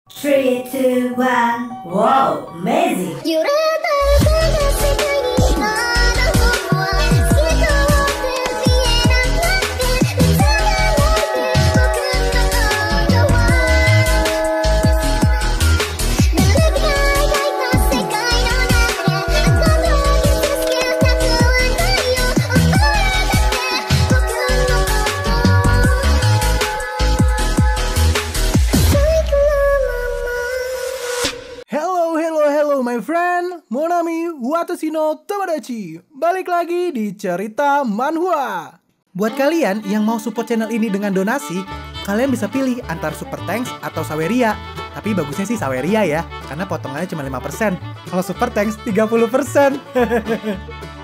3, 2, 1. Wow, amazing! My friend, Monami Watashi no Tomodachi. Balik lagi di cerita manhwa. Buat kalian yang mau support channel ini dengan donasi, kalian bisa pilih antara Super Thanks atau Saweria. Tapi bagusnya sih Saweria ya, karena potongannya cuma 5%. Kalau Super Thanks 30%.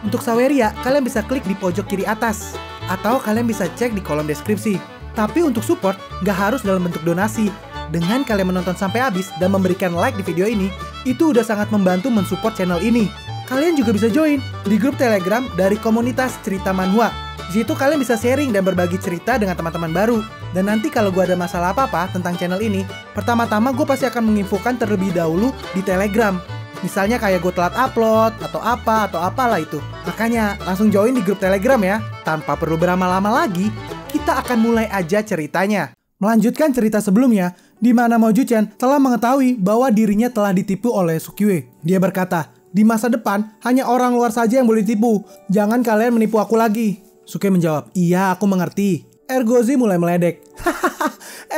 Untuk Saweria, kalian bisa klik di pojok kiri atas, atau kalian bisa cek di kolom deskripsi. Tapi untuk support, nggak harus dalam bentuk donasi. Dengan kalian menonton sampai habis dan memberikan like di video ini, itu udah sangat membantu mensupport channel ini. Kalian juga bisa join di grup Telegram dari komunitas cerita manhwa. Di situ kalian bisa sharing dan berbagi cerita dengan teman-teman baru. Dan nanti kalau gue ada masalah apa-apa tentang channel ini, pertama-tama gue pasti akan menginfokan terlebih dahulu di Telegram. Misalnya kayak gue telat upload, atau apalah itu. Makanya langsung join di grup Telegram ya. Tanpa perlu berlama-lama lagi, kita akan mulai aja ceritanya. Melanjutkan cerita sebelumnya, di mana Moju-chan telah mengetahui bahwa dirinya telah ditipu oleh Sukyue. Dia berkata, di masa depan hanya orang luar saja yang boleh ditipu. Jangan kalian menipu aku lagi. Sukyue menjawab, iya aku mengerti. Ergozi mulai meledek. Hahaha,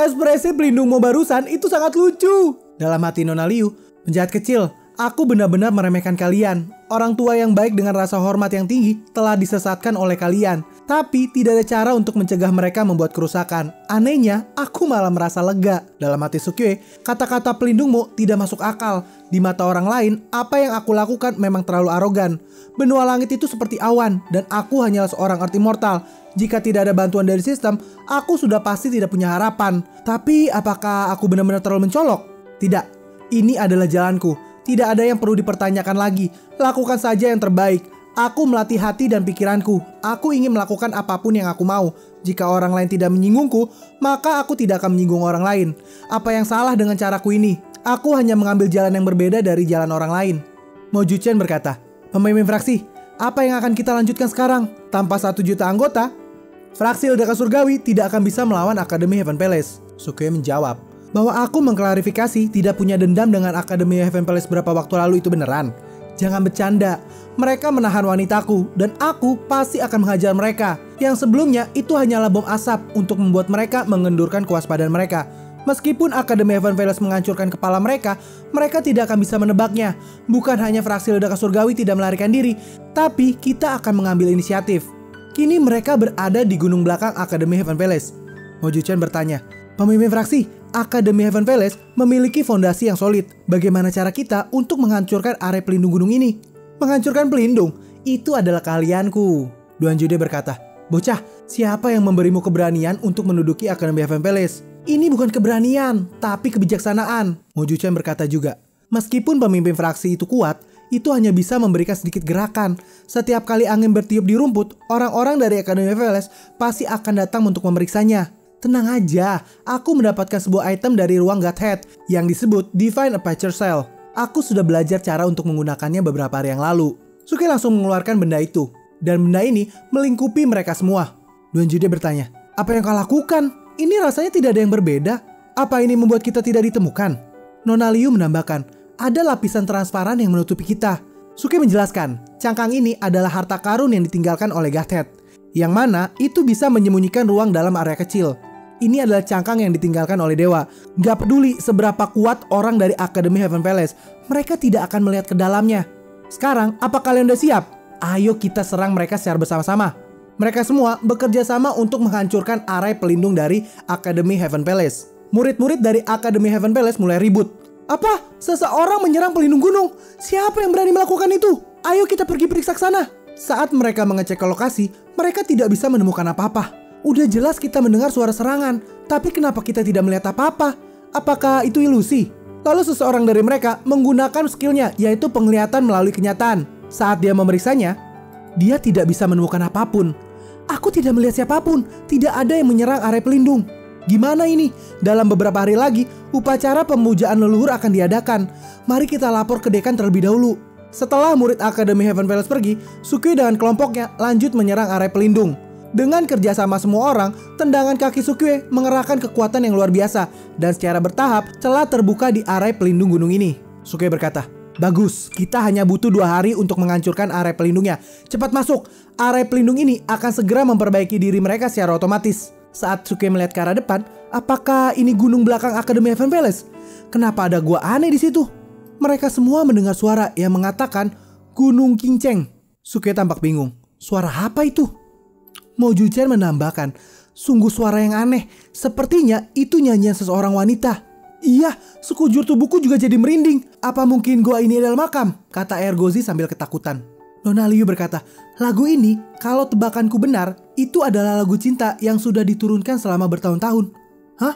ekspresi pelindungmu barusan itu sangat lucu. Dalam hati Nona Liu, penjahat kecil, aku benar-benar meremehkan kalian. Orang tua yang baik dengan rasa hormat yang tinggi telah disesatkan oleh kalian. Tapi tidak ada cara untuk mencegah mereka membuat kerusakan. Anehnya, aku malah merasa lega. Dalam hati Sukyue, kata-kata pelindungmu tidak masuk akal. Di mata orang lain, apa yang aku lakukan memang terlalu arogan. Benua langit itu seperti awan, dan aku hanyalah seorang earth immortal. Jika tidak ada bantuan dari sistem, aku sudah pasti tidak punya harapan. Tapi apakah aku benar-benar terlalu mencolok? Tidak, ini adalah jalanku. Tidak ada yang perlu dipertanyakan lagi. Lakukan saja yang terbaik. Aku melatih hati dan pikiranku. Aku ingin melakukan apapun yang aku mau. Jika orang lain tidak menyinggungku, maka aku tidak akan menyinggung orang lain. Apa yang salah dengan caraku ini? Aku hanya mengambil jalan yang berbeda dari jalan orang lain. Moju-chan berkata, pemimpin fraksi, apa yang akan kita lanjutkan sekarang? Tanpa 1 juta anggota, fraksi Ledakan Surgawi tidak akan bisa melawan Akademi Heaven Palace. Sukyue menjawab, bahwa aku mengklarifikasi tidak punya dendam dengan Akademi Heaven Palace beberapa waktu lalu itu beneran. Jangan bercanda, mereka menahan wanitaku dan aku pasti akan menghajar mereka. Yang sebelumnya itu hanyalah bom asap untuk membuat mereka mengendurkan kewaspadaan mereka. Meskipun Akademi Heaven Palace menghancurkan kepala mereka, mereka tidak akan bisa menebaknya. Bukan hanya fraksi Ledakan Surgawi tidak melarikan diri, tapi kita akan mengambil inisiatif. Kini mereka berada di gunung belakang Akademi Heaven Palace. Moju-chan bertanya, pemimpin fraksi, Akademi Heaven Palace memiliki fondasi yang solid. Bagaimana cara kita untuk menghancurkan area pelindung gunung ini? Menghancurkan pelindung? Itu adalah keahlianku. Duan Jude berkata, bocah, siapa yang memberimu keberanian untuk menduduki Akademi Heaven Palace? Ini bukan keberanian, tapi kebijaksanaan. Moju-chan berkata juga, meskipun pemimpin fraksi itu kuat, itu hanya bisa memberikan sedikit gerakan. Setiap kali angin bertiup di rumput, orang-orang dari Akademi Heaven Palace pasti akan datang untuk memeriksanya. Tenang aja, aku mendapatkan sebuah item dari ruang Godhead yang disebut Divine Aperture Cell. Aku sudah belajar cara untuk menggunakannya beberapa hari yang lalu. Sukyue langsung mengeluarkan benda itu, dan benda ini melingkupi mereka semua. Duan Jude bertanya, apa yang kau lakukan? Ini rasanya tidak ada yang berbeda. Apa ini membuat kita tidak ditemukan? Nona Liu menambahkan, ada lapisan transparan yang menutupi kita. Sukyue menjelaskan, cangkang ini adalah harta karun yang ditinggalkan oleh Godhead, yang mana itu bisa menyembunyikan ruang dalam area kecil. Ini adalah cangkang yang ditinggalkan oleh dewa. Gak peduli seberapa kuat orang dari Akademi Heaven Palace, mereka tidak akan melihat ke dalamnya. Sekarang, apa kalian udah siap? Ayo kita serang mereka secara bersama-sama. Mereka semua bekerja sama untuk menghancurkan area pelindung dari Akademi Heaven Palace. Murid-murid dari Akademi Heaven Palace mulai ribut. Apa? Seseorang menyerang pelindung gunung? Siapa yang berani melakukan itu? Ayo kita pergi periksa ke sana. Saat mereka mengecek ke lokasi, mereka tidak bisa menemukan apa-apa. Udah jelas kita mendengar suara serangan, tapi kenapa kita tidak melihat apa-apa? Apakah itu ilusi? Lalu seseorang dari mereka menggunakan skillnya, yaitu penglihatan melalui kenyataan. Saat dia memeriksanya, dia tidak bisa menemukan apapun. Aku tidak melihat siapapun, tidak ada yang menyerang area pelindung. Gimana ini? Dalam beberapa hari lagi, upacara pemujaan leluhur akan diadakan. Mari kita lapor ke dekan terlebih dahulu. Setelah murid Akademi Heaven Palace pergi, Sukue dengan kelompoknya lanjut menyerang area pelindung. Dengan kerjasama semua orang, tendangan kaki Sukue mengerahkan kekuatan yang luar biasa. Dan secara bertahap, celah terbuka di area pelindung gunung ini. Sukue berkata, "Bagus, kita hanya butuh 2 hari untuk menghancurkan area pelindungnya. Cepat masuk, area pelindung ini akan segera memperbaiki diri mereka secara otomatis." Saat Sukue melihat ke arah depan, apakah ini gunung belakang Akademi Heaven Palace? Kenapa ada gua aneh di situ? Mereka semua mendengar suara yang mengatakan Gunung Kinceng. Sukue tampak bingung. Suara apa itu? Mo Juchen menambahkan, sungguh suara yang aneh. Sepertinya itu nyanyian seseorang wanita. Iya, sekujur tubuhku juga jadi merinding. Apa mungkin gua ini adalah makam? Kata Ergozi sambil ketakutan. Nona Liu berkata, lagu ini, kalau tebakanku benar, itu adalah lagu cinta yang sudah diturunkan selama bertahun-tahun. Hah?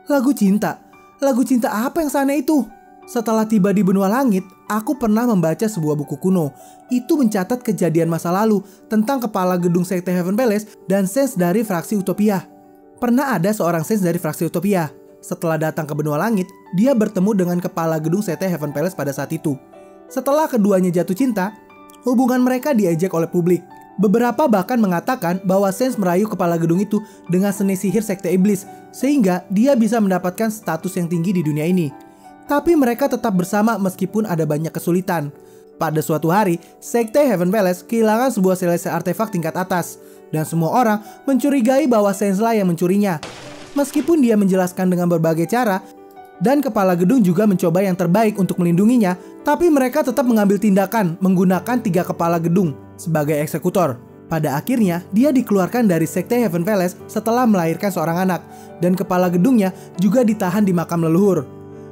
Lagu cinta? Lagu cinta apa yang seaneh itu? Setelah tiba di benua langit, aku pernah membaca sebuah buku kuno. Itu mencatat kejadian masa lalu tentang kepala gedung Sekte Heaven Palace dan Saints dari fraksi Utopia. Pernah ada seorang Saints dari fraksi Utopia. Setelah datang ke benua langit, dia bertemu dengan kepala gedung Sekte Heaven Palace pada saat itu. Setelah keduanya jatuh cinta, hubungan mereka diejek oleh publik. Beberapa bahkan mengatakan bahwa Saints merayu kepala gedung itu dengan seni sihir Sekte Iblis, sehingga dia bisa mendapatkan status yang tinggi di dunia ini. Tapi mereka tetap bersama meskipun ada banyak kesulitan. Pada suatu hari, Sekte Heaven Palace kehilangan sebuah celestial artefak tingkat atas, dan semua orang mencurigai bahwa Saints lah yang mencurinya. Meskipun dia menjelaskan dengan berbagai cara, dan kepala gedung juga mencoba yang terbaik untuk melindunginya, tapi mereka tetap mengambil tindakan menggunakan 3 kepala gedung sebagai eksekutor. Pada akhirnya, dia dikeluarkan dari Sekte Heaven Palace setelah melahirkan seorang anak, dan kepala gedungnya juga ditahan di makam leluhur.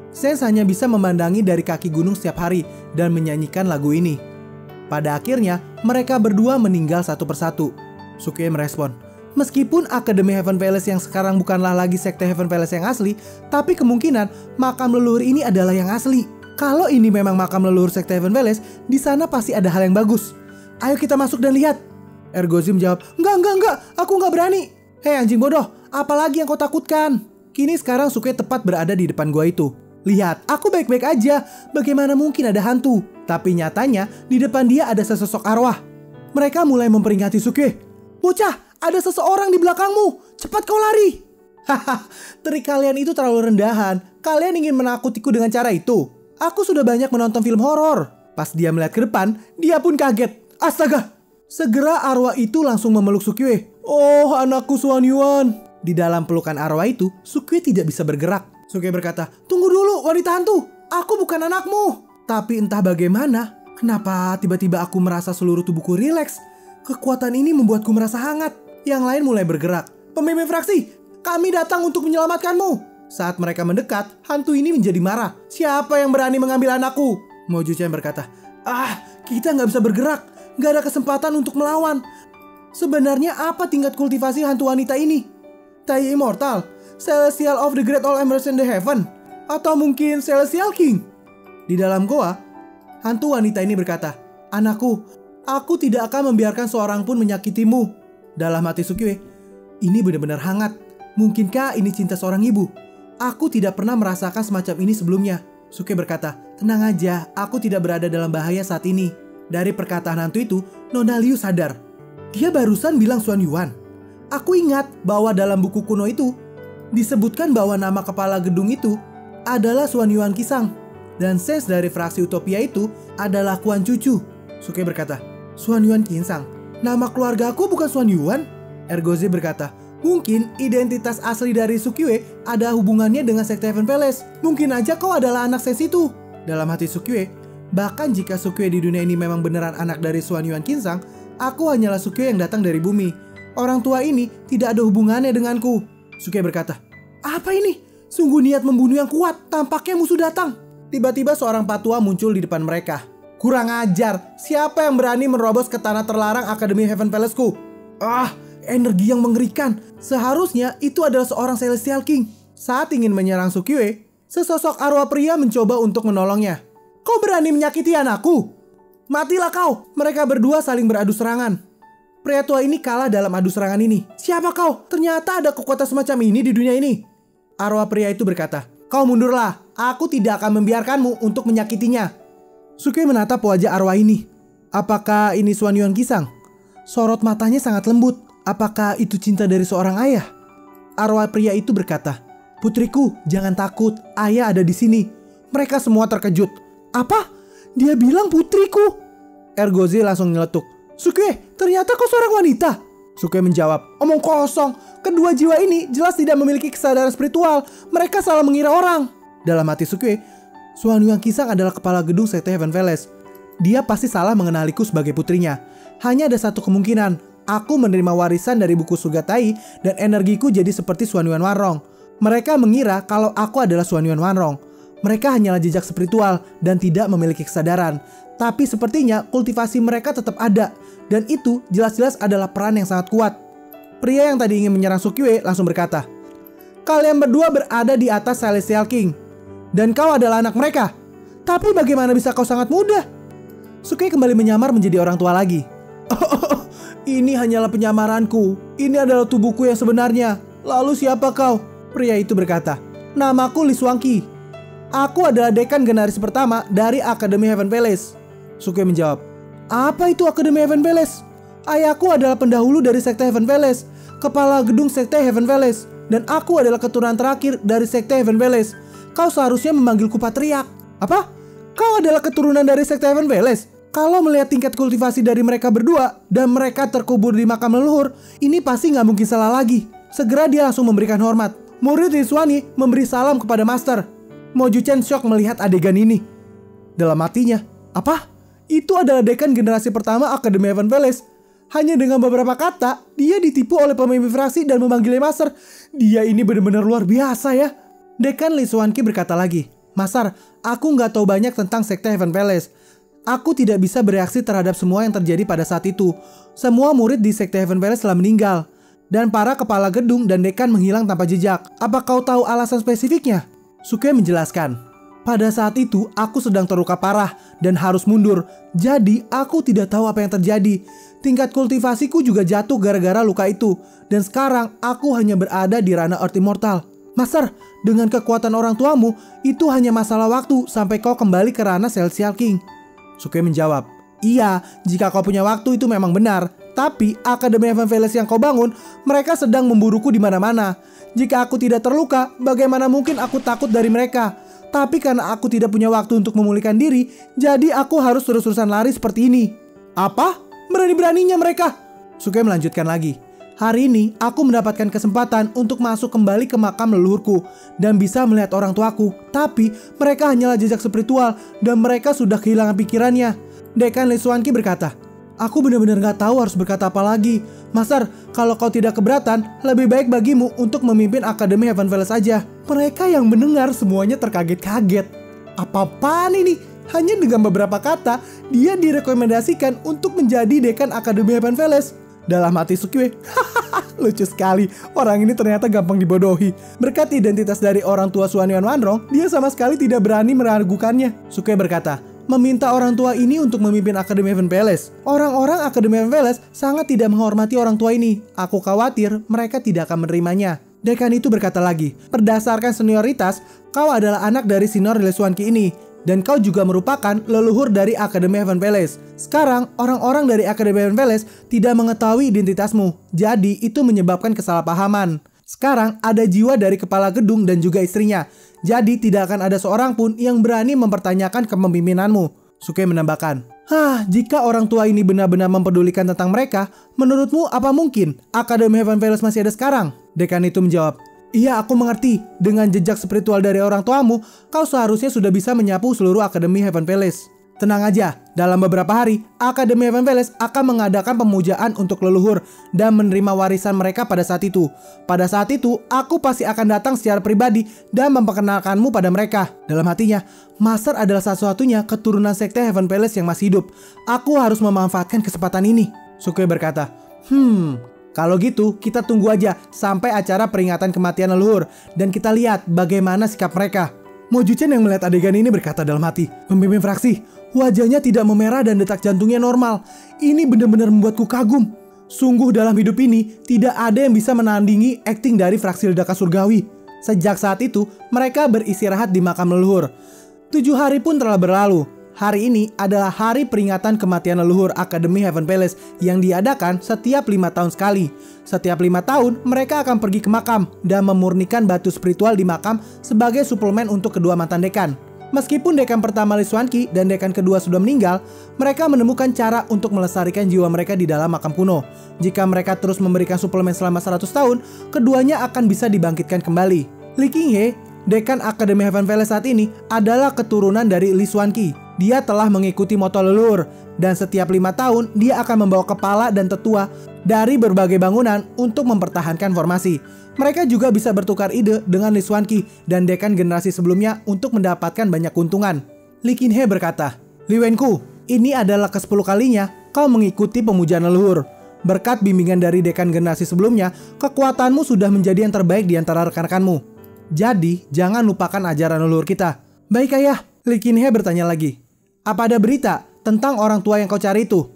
Saints hanya bisa memandangi dari kaki gunung setiap hari dan menyanyikan lagu ini. Pada akhirnya, mereka berdua meninggal satu persatu. Sukue merespon, meskipun Akademi Heaven Palace yang sekarang bukanlah lagi Sekte Heaven Palace yang asli, tapi kemungkinan makam leluhur ini adalah yang asli. Kalau ini memang makam leluhur Sekte Heaven Palace, di sana pasti ada hal yang bagus. Ayo kita masuk dan lihat. Ergozi menjawab, enggak, aku nggak berani. Hei anjing bodoh, apalagi yang kau takutkan? Kini sekarang Sukue tepat berada di depan gua itu. Lihat, aku baik-baik aja. Bagaimana mungkin ada hantu? Tapi nyatanya, di depan dia ada sesosok arwah. Mereka mulai memperingati Sukue. Bocah, ada seseorang di belakangmu. Cepat kau lari. Haha, trik kalian itu terlalu rendahan. Kalian ingin menakutiku dengan cara itu? Aku sudah banyak menonton film horor. Pas dia melihat ke depan, dia pun kaget. Astaga! Segera arwah itu langsung memeluk Sukue. Oh, anakku Xuan Yuan. Di dalam pelukan arwah itu, Sukue tidak bisa bergerak. Sukue berkata, tunggu dulu wanita hantu. Aku bukan anakmu. Tapi entah bagaimana, kenapa tiba-tiba aku merasa seluruh tubuhku rileks. Kekuatan ini membuatku merasa hangat. Yang lain mulai bergerak. Pemimpin fraksi, kami datang untuk menyelamatkanmu. Saat mereka mendekat, hantu ini menjadi marah. Siapa yang berani mengambil anakku? Mo Juchen berkata, kita nggak bisa bergerak. Nggak ada kesempatan untuk melawan. Sebenarnya apa tingkat kultivasi hantu wanita ini? Tai Immortal? Celestial of the Great All Embers in the Heaven? Atau mungkin Celestial King? Di dalam goa, hantu wanita ini berkata, anakku, aku tidak akan membiarkan seorang pun menyakitimu. Dalam hati Sukue, ini benar-benar hangat. Mungkinkah ini cinta seorang ibu? Aku tidak pernah merasakan semacam ini sebelumnya. Sukue berkata, tenang aja, aku tidak berada dalam bahaya saat ini. Dari perkataan hantu itu, Nona Liu sadar. Dia barusan bilang Xuan Yuan. Aku ingat bahwa dalam buku kuno itu, disebutkan bahwa nama kepala gedung itu adalah Xuan Yuan Kisang. Dan Saints dari fraksi Utopia itu adalah Kuan Cucu. Sukue berkata, Xuan Yuan Kisang? Nama keluarga aku bukan Xuan Yuan? Ergozi berkata, mungkin identitas asli dari Sukue ada hubungannya dengan Sekte Heaven Palace. Mungkin aja kau adalah anak Saints itu. Dalam hati Sukue, bahkan jika Sukue di dunia ini memang beneran anak dari Xuan Yuan Kisang, aku hanyalah Sukue yang datang dari bumi. Orang tua ini tidak ada hubungannya denganku. Sukue berkata, apa ini? Sungguh niat membunuh yang kuat. Tampaknya musuh datang. Tiba-tiba seorang patua muncul di depan mereka. Kurang ajar. Siapa yang berani menerobos ke tanah terlarang Akademi Heaven Palace-ku? Energi yang mengerikan. Seharusnya itu adalah seorang Celestial King. Saat ingin menyerang Sukue, sesosok arwah pria mencoba untuk menolongnya. Kau berani menyakiti anakku? Matilah kau. Mereka berdua saling beradu serangan. Pria tua ini kalah dalam adu serangan ini. Siapa kau? Ternyata ada kekuatan semacam ini di dunia ini. Arwah pria itu berkata, kau mundurlah. Aku tidak akan membiarkanmu untuk menyakitinya. Sukue menatap wajah arwah ini. Apakah ini Xuan Yuan Qisang? Sorot matanya sangat lembut. Apakah itu cinta dari seorang ayah? Arwah pria itu berkata, putriku, jangan takut. Ayah ada di sini. Mereka semua terkejut. Apa? Dia bilang putriku. Ergozi langsung nyeletuk. Sukue, ternyata kau seorang wanita. Sukue menjawab, omong kosong. Kedua jiwa ini jelas tidak memiliki kesadaran spiritual. Mereka salah mengira orang. Dalam hati Sukue, Xuan Yuan Qisang adalah kepala gedung Sekte Heaven Palace. Dia pasti salah mengenaliku sebagai putrinya. Hanya ada satu kemungkinan. Aku menerima warisan dari buku Sugatai dan energiku jadi seperti Xuan Yuan Wanrong. Mereka mengira kalau aku adalah Xuan Yuan Wanrong. Mereka hanyalah jejak spiritual dan tidak memiliki kesadaran. Tapi sepertinya kultivasi mereka tetap ada. Dan itu jelas-jelas adalah peran yang sangat kuat. Pria yang tadi ingin menyerang Sukue langsung berkata, kalian berdua berada di atas Celestial King. Dan kau adalah anak mereka. Tapi bagaimana bisa kau sangat muda? Sukue kembali menyamar menjadi orang tua lagi. Ini hanyalah penyamaranku. Ini adalah tubuhku yang sebenarnya. Lalu siapa kau? Pria itu berkata, namaku Li Xuangqi. Aku adalah dekan generalis pertama dari Akademi Heaven Palace. Sukue menjawab, apa itu Akademi Heaven Palace? Ayahku adalah pendahulu dari Sekte Heaven Palace, kepala gedung Sekte Heaven Palace, dan aku adalah keturunan terakhir dari Sekte Heaven Palace. Kau seharusnya memanggilku patriark. Apa? Kau adalah keturunan dari Sekte Heaven Palace? Kalau melihat tingkat kultivasi dari mereka berdua dan mereka terkubur di makam leluhur, ini pasti nggak mungkin salah lagi. Segera dia langsung memberikan hormat. Murid Li Xuanyi memberi salam kepada master. Mo Juchen shock melihat adegan ini. Dalam hatinya, apa? Itu adalah dekan generasi pertama Akademi Heaven Palace. Hanya dengan beberapa kata, dia ditipu oleh pemimpin fraksi dan memanggilnya master. Dia ini benar-benar luar biasa ya. Dekan Li Xuanqi berkata lagi, Master, aku nggak tahu banyak tentang Sekte Heaven Palace. Aku tidak bisa bereaksi terhadap semua yang terjadi pada saat itu. Semua murid di Sekte Heaven Palace telah meninggal. Dan para kepala gedung dan dekan menghilang tanpa jejak. Apa kau tahu alasan spesifiknya? Sukue menjelaskan, pada saat itu aku sedang terluka parah dan harus mundur. Jadi aku tidak tahu apa yang terjadi. Tingkat kultivasiku juga jatuh gara-gara luka itu. Dan sekarang aku hanya berada di ranah Earth Immortal. Master, dengan kekuatan orang tuamu, itu hanya masalah waktu sampai kau kembali ke ranah Celestial King. Sukue menjawab, iya, jika kau punya waktu itu memang benar. Tapi Akademi Heaven Palace yang kau bangun, mereka sedang memburuku di mana-mana. Jika aku tidak terluka, bagaimana mungkin aku takut dari mereka? Tapi karena aku tidak punya waktu untuk memulihkan diri, jadi aku harus terus-terusan lari seperti ini. Apa? Berani-beraninya mereka? Sukue melanjutkan lagi. Hari ini aku mendapatkan kesempatan untuk masuk kembali ke makam leluhurku dan bisa melihat orang tuaku. Tapi mereka hanyalah jejak spiritual dan mereka sudah kehilangan pikirannya. Dekan Li Xuanqi berkata, aku benar-benar gak tahu harus berkata apa lagi. Master, kalau kau tidak keberatan, lebih baik bagimu untuk memimpin Akademi Heaven Palace saja. Mereka yang mendengar semuanya terkaget-kaget. Apa-apaan ini? Hanya dengan beberapa kata, dia direkomendasikan untuk menjadi dekan Akademi Heaven Palace. Dalam hati Sukue, lucu sekali, orang ini ternyata gampang dibodohi. Berkat identitas dari orang tua Xuan Yuan Wanrong, dia sama sekali tidak berani meragukannya. Sukue berkata, meminta orang tua ini untuk memimpin Akademi Heaven Palace. Orang-orang Akademi Heaven Palace sangat tidak menghormati orang tua ini. Aku khawatir mereka tidak akan menerimanya. Dekan itu berkata lagi, berdasarkan senioritas, kau adalah anak dari senior Li Xuanqi ini. Dan kau juga merupakan leluhur dari Akademi Heaven Palace. Sekarang, orang-orang dari Akademi Heaven Palace tidak mengetahui identitasmu. Jadi, itu menyebabkan kesalahpahaman. Sekarang, ada jiwa dari kepala gedung dan juga istrinya. Jadi, tidak akan ada seorang pun yang berani mempertanyakan kepemimpinanmu. Sukue menambahkan, jika orang tua ini benar-benar mempedulikan tentang mereka, menurutmu apa mungkin Akademi Heaven Palace masih ada sekarang? Dekan itu menjawab, iya, aku mengerti. Dengan jejak spiritual dari orang tuamu, kau seharusnya sudah bisa menyapu seluruh Akademi Heaven Palace. Tenang aja, dalam beberapa hari, Akademi Heaven Palace akan mengadakan pemujaan untuk leluhur dan menerima warisan mereka pada saat itu. Pada saat itu, aku pasti akan datang secara pribadi dan memperkenalkanmu pada mereka. Dalam hatinya, Master adalah satu-satunya keturunan Sekte Heaven Palace yang masih hidup. Aku harus memanfaatkan kesempatan ini. Sukue berkata, kalau gitu, kita tunggu aja sampai acara peringatan kematian leluhur dan kita lihat bagaimana sikap mereka. Mo Juchen yang melihat adegan ini berkata dalam hati, pemimpin fraksi, wajahnya tidak memerah dan detak jantungnya normal. Ini benar-benar membuatku kagum. Sungguh dalam hidup ini, tidak ada yang bisa menandingi akting dari fraksi ledakan surgawi. Sejak saat itu, mereka beristirahat di makam leluhur. 7 hari pun telah berlalu. Hari ini adalah hari peringatan kematian leluhur Akademi Heaven Palace yang diadakan setiap 5 tahun sekali. Setiap 5 tahun, mereka akan pergi ke makam dan memurnikan batu spiritual di makam sebagai suplemen untuk kedua mantan dekan. Meskipun dekan pertama Lee Xuanqi dan dekan kedua sudah meninggal, mereka menemukan cara untuk melestarikan jiwa mereka di dalam makam kuno. Jika mereka terus memberikan suplemen selama 100 tahun, keduanya akan bisa dibangkitkan kembali. Lee Qinghe, dekan Akademi Heaven Palace saat ini, adalah keturunan dari Lee Xuanqi. Dia telah mengikuti moto leluhur, dan setiap 5 tahun dia akan membawa kepala dan tetua dari berbagai bangunan untuk mempertahankan formasi. Mereka juga bisa bertukar ide dengan Lee Xuanqi dan dekan generasi sebelumnya untuk mendapatkan banyak keuntungan. Lee Qinghe berkata, "Li Wenku, ini adalah ke-10 kalinya kau mengikuti pemujaan leluhur. Berkat bimbingan dari dekan generasi sebelumnya, kekuatanmu sudah menjadi yang terbaik di antara rekan-rekanmu. Jadi, jangan lupakan ajaran leluhur kita." "Baik ayah," Lee Qinghe bertanya lagi. "Apa ada berita tentang orang tua yang kau cari itu?"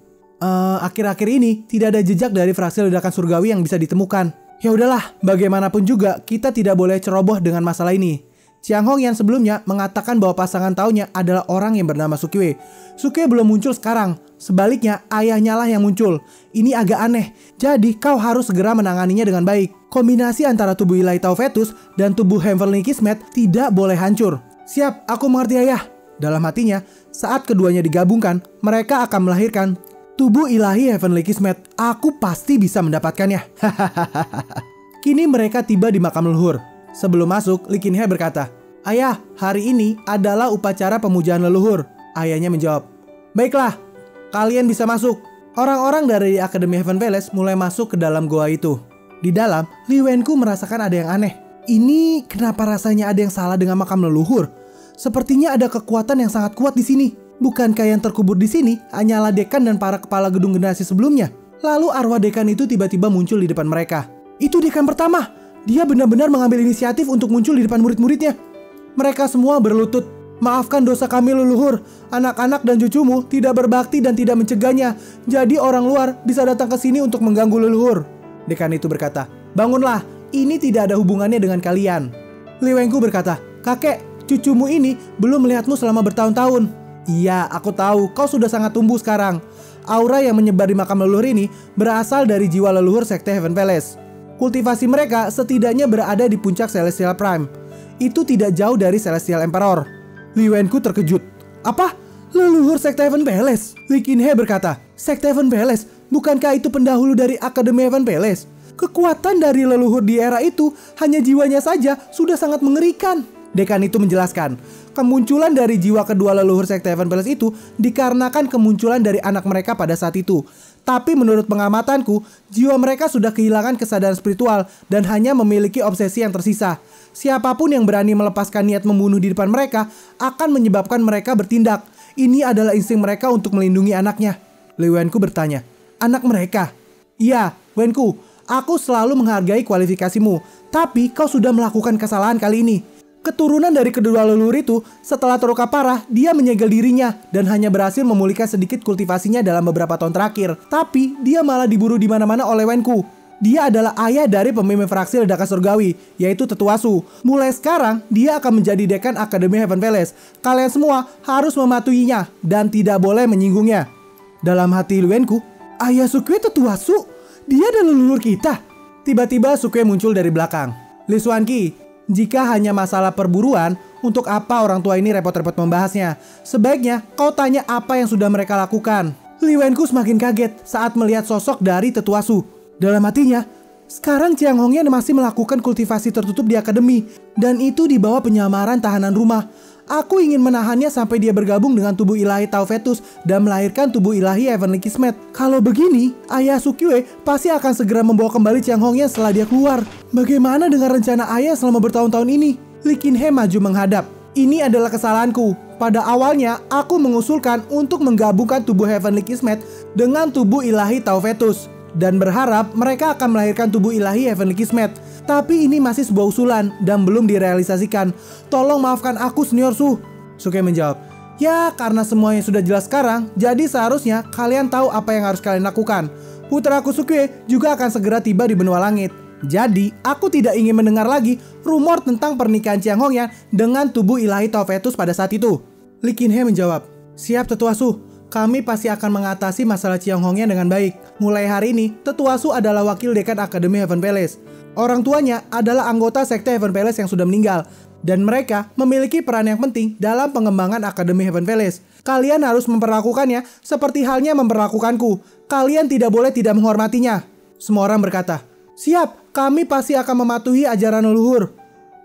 Akhir-akhir ini tidak ada jejak dari fraksi ledakan surgawi yang bisa ditemukan." "Ya udahlah, bagaimanapun juga kita tidak boleh ceroboh dengan masalah ini." Chiang Hong yang sebelumnya mengatakan bahwa pasangan taunya adalah orang yang bernama Sukiwe. Sukiwe belum muncul sekarang. Sebaliknya, ayahnya lah yang muncul. Ini agak aneh. Jadi, kau harus segera menanganinya dengan baik. Kombinasi antara tubuh ilahi Taufetus dan tubuh Heavenly Kismet tidak boleh hancur. "Siap, aku mengerti ayah." Dalam hatinya, saat keduanya digabungkan, mereka akan melahirkan tubuh ilahi Heavenly Kismet. Aku pasti bisa mendapatkannya. Kini mereka tiba di makam leluhur. Sebelum masuk, Lee Qinghe berkata, "Ayah, hari ini adalah upacara pemujaan leluhur." Ayahnya menjawab, "Baiklah, kalian bisa masuk." Orang-orang dari Akademi Heaven Palace mulai masuk ke dalam goa itu. Di dalam, Li Wenku merasakan ada yang aneh. Ini kenapa rasanya ada yang salah dengan makam leluhur? Sepertinya ada kekuatan yang sangat kuat di sini. Bukankah yang terkubur di sini hanyalah dekan dan para kepala gedung generasi sebelumnya? Lalu arwah dekan itu tiba-tiba muncul di depan mereka. Itu dekan pertama. Dia benar-benar mengambil inisiatif untuk muncul di depan murid-muridnya. Mereka semua berlutut. "Maafkan dosa kami leluhur. Anak-anak dan cucumu tidak berbakti dan tidak mencegahnya. Jadi orang luar bisa datang ke sini untuk mengganggu leluhur." Dekan itu berkata, "Bangunlah. Ini tidak ada hubungannya dengan kalian." Li Wenku berkata, "Kakek, cucumu ini belum melihatmu selama bertahun-tahun." "Iya, aku tahu. Kau sudah sangat tumbuh sekarang." Aura yang menyebar di makam leluhur ini berasal dari jiwa leluhur Sekte Heaven Palace. Kultivasi mereka setidaknya berada di puncak Celestial Prime. Itu tidak jauh dari Celestial Emperor. Li Wenku terkejut. "Apa? Leluhur Sekte Heaven Palace?" Lee Qinghe berkata, "Sekte Heaven Palace? Bukankah itu pendahulu dari Akademi Heaven Palace? Kekuatan dari leluhur di era itu hanya jiwanya saja sudah sangat mengerikan." Dekan itu menjelaskan, kemunculan dari jiwa kedua leluhur Sekte Heaven Palace itu dikarenakan kemunculan dari anak mereka pada saat itu. Tapi menurut pengamatanku, jiwa mereka sudah kehilangan kesadaran spiritual dan hanya memiliki obsesi yang tersisa. Siapapun yang berani melepaskan niat membunuh di depan mereka akan menyebabkan mereka bertindak. Ini adalah insting mereka untuk melindungi anaknya. Li Wenku bertanya, "Anak mereka?" "Iya, Wenku, aku selalu menghargai kualifikasimu, tapi kau sudah melakukan kesalahan kali ini." Keturunan dari kedua leluhur itu, setelah terluka parah, dia menyegel dirinya dan hanya berhasil memulihkan sedikit kultivasinya dalam beberapa tahun terakhir. Tapi, dia malah diburu di mana-mana oleh Wenku. Dia adalah ayah dari pemimpin fraksi ledakan surgawi, yaitu Tetuasu. Mulai sekarang, dia akan menjadi dekan Akademi Heaven Palace. Kalian semua harus mematuhinya dan tidak boleh menyinggungnya. Dalam hati Wenku, "Ayah Sukiwe Tetuasu? Dia adalah leluhur kita." Tiba-tiba Sukiwe muncul dari belakang. "Lee Xuanqi, jika hanya masalah perburuan, untuk apa orang tua ini repot-repot membahasnya? Sebaiknya kau tanya apa yang sudah mereka lakukan." Li Wenku semakin kaget saat melihat sosok dari Tetuasu. Dalam hatinya, sekarang Chiang Hongyan masih melakukan kultivasi tertutup di akademi, dan itu di bawah penyamaran tahanan rumah. Aku ingin menahannya sampai dia bergabung dengan tubuh ilahi Taufetus dan melahirkan tubuh ilahi Heavenly Kismet. Kalau begini, ayah Sukiwe pasti akan segera membawa kembali Chiang Hongyan setelah dia keluar. Bagaimana dengan rencana ayah selama bertahun-tahun ini? Lee Qinghe maju menghadap. "Ini adalah kesalahanku. Pada awalnya, aku mengusulkan untuk menggabungkan tubuh Heavenly Kismet dengan tubuh ilahi Taufetus dan berharap mereka akan melahirkan tubuh ilahi Heavenly Kismet. Tapi ini masih sebuah usulan dan belum direalisasikan. Tolong maafkan aku, Senior Su." Sukiwe menjawab, "Ya, karena semuanya sudah jelas sekarang, jadi seharusnya kalian tahu apa yang harus kalian lakukan. Putraku Sukue juga akan segera tiba di benua langit. Jadi, aku tidak ingin mendengar lagi rumor tentang pernikahan Chiang Hongyan dengan tubuh ilahi Taufetus pada saat itu. Lee Kin-hye menjawab, "Siap Tetua Su, kami pasti akan mengatasi masalah Chiang Hongyan dengan baik. Mulai hari ini, Tetua Su adalah wakil dekan Akademi Heaven Palace. Orang tuanya adalah anggota sekte Heaven Palace yang sudah meninggal. Dan mereka memiliki peran yang penting dalam pengembangan Akademi Heaven Palace. Kalian harus memperlakukannya seperti halnya memperlakukanku. Kalian tidak boleh tidak menghormatinya." Semua orang berkata, "Siap, kami pasti akan mematuhi ajaran leluhur."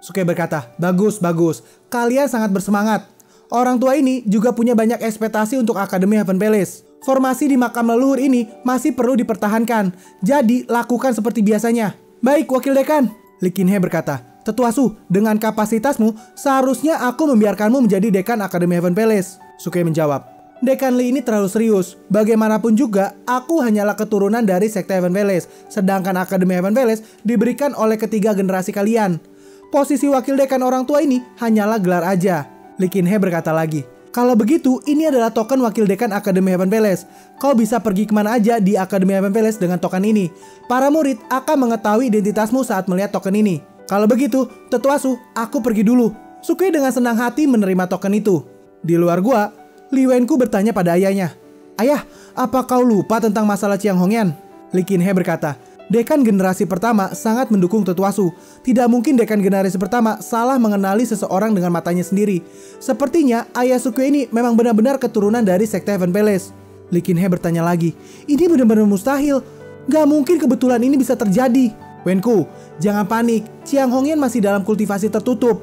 Sukue berkata, "Bagus, bagus. Kalian sangat bersemangat. Orang tua ini juga punya banyak ekspektasi untuk Akademi Heaven Palace. Formasi di makam leluhur ini masih perlu dipertahankan. Jadi, lakukan seperti biasanya." "Baik, Wakil Dekan." Lee Kin-hye berkata, "Tetua Su, dengan kapasitasmu, seharusnya aku membiarkanmu menjadi dekan Akademi Heaven Palace." Sukue menjawab, "Dekan Lee ini terlalu serius. Bagaimanapun juga, aku hanyalah keturunan dari sekte Heaven Palace. Sedangkan Akademi Heaven Palace diberikan oleh ketiga generasi kalian. Posisi wakil dekan orang tua ini hanyalah gelar aja." Lee Kin-hye berkata lagi, "Kalau begitu, ini adalah token wakil dekan Akademi Heaven Palace. Kau bisa pergi kemana aja di Akademi Heaven Palace dengan token ini. Para murid akan mengetahui identitasmu saat melihat token ini. Kalau begitu, Tetua Su, aku pergi dulu." Sukue dengan senang hati menerima token itu. Di luar gua, Lee Wen-ku bertanya pada ayahnya, "Ayah, apa kau lupa tentang masalah Chiang Hongyan?" Lee Kin-hye berkata, "Dekan generasi pertama sangat mendukung Tetua Su. Tidak mungkin dekan generasi pertama salah mengenali seseorang dengan matanya sendiri. Sepertinya ayah Sukue ini memang benar-benar keturunan dari sekte Heaven Palace." Lee Kin-hye bertanya lagi, "Ini benar-benar mustahil. Gak mungkin kebetulan ini bisa terjadi." "Wen-ku, jangan panik. Chiang Hongyan masih dalam kultivasi tertutup.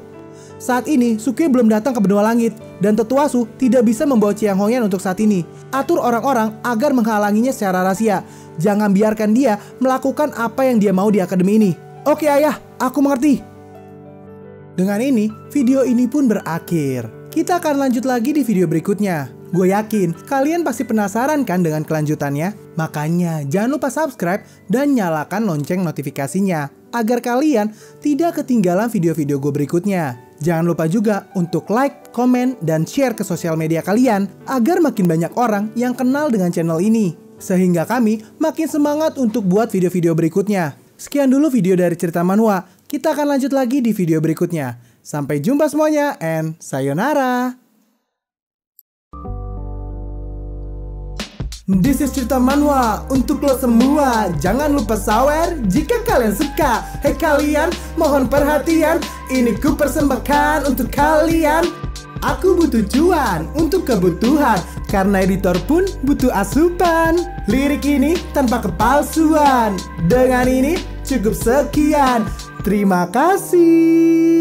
Saat ini, Sukue belum datang ke benua langit, dan Tetua Su tidak bisa membawa Chiang Hongyan untuk saat ini. Atur orang-orang agar menghalanginya secara rahasia. Jangan biarkan dia melakukan apa yang dia mau di akademi ini." "Oke ayah, aku mengerti." Dengan ini, video ini pun berakhir. Kita akan lanjut lagi di video berikutnya. Gue yakin kalian pasti penasaran kan dengan kelanjutannya? Makanya jangan lupa subscribe dan nyalakan lonceng notifikasinya agar kalian tidak ketinggalan video-video gue berikutnya. Jangan lupa juga untuk like, komen, dan share ke sosial media kalian agar makin banyak orang yang kenal dengan channel ini. Sehingga kami makin semangat untuk buat video-video berikutnya. Sekian dulu video dari Cerita Manhwa. Kita akan lanjut lagi di video berikutnya. Sampai jumpa semuanya and sayonara. This is Cerita Manhwa. Untuk lo semua, jangan lupa sawer jika kalian suka. Hei kalian, mohon perhatian. Ini ku persembahkan untuk kalian. Aku butuh cuan untuk kebutuhan, karena editor pun butuh asupan. Lirik ini tanpa kepalsuan. Dengan ini cukup sekian. Terima kasih.